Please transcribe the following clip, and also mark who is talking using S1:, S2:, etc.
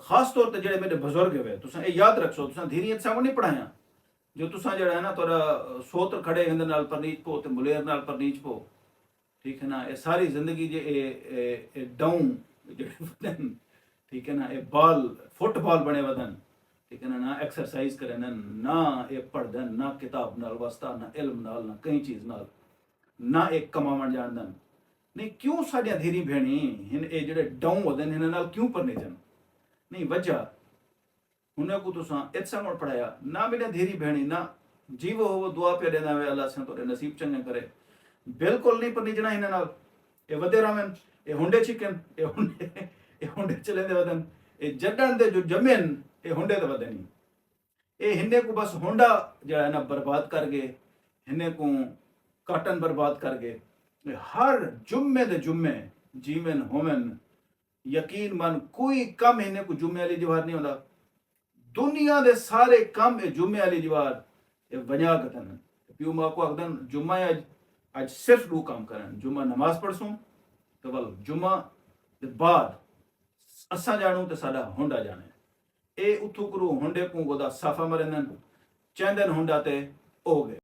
S1: खास तौर पर जो मेरे बुजुर्ग हुए तुसा ये याद रखो तुसा धीरे सामू नहीं पढ़ाया जो तुसा जो है ना तोरा सोत्र खड़े हिंद नाल परनीच पो ते मुलेर नाल परनीच पो ठीक है ना ये सारी जिंदगी जे ए डाउन जो ठीक है ना ये बॉल फुटबॉल बने वदन ठीक है ना एक्सरसाइज करें ना ये पढ़दन ना किताब नाल वास्ता ना इल्म नाल ना कई चीज नाल ना एक कमावन जानदन नहीं क्यों साडियां धीरी भेणी हिन ए जेड़े डाउन वदन हिन नाल क्यों पढ़ने जन नहीं वजह हुन को तुसा इत्सा मोड़ पढ़ाया ना मेरा धीरी भेणी ना जीवो हो दुआ पे देना वे अल्लाह से तोरे नसीब चंगे करे बिल्कुल नहीं पनीजना हिन नाल ए वदे रावन ए हुंडे चिकन ए हुंडे चलेंदे वदन ए जडन दे जो जमीन ए हुंडे ते वदनी ए हिन्ने को बस हुंडा जो है ना बर्बाद कर गए हिन्ने को काटन बर्बाद कर गए हर जुम्मे दे जुम्मे जीवन होमन यकीन मन कोई कम हिन्ने को जुम्मे वाली दीवार नहीं होता दुनिया दे सारे कम ए जुम्मे वाली दीवार ए वजह कतन प्यू मां को अगदन जुम्मा आज सिर्फ दो काम करन जुम्मा नमाज पढ़सूं तो वल जुम्मा दे बाद असा जानू तो साडा हुंडा जाने ए उथू करू हुंडे को गोदा साफा मरंदन चंदन हुंडा ते ओ गए।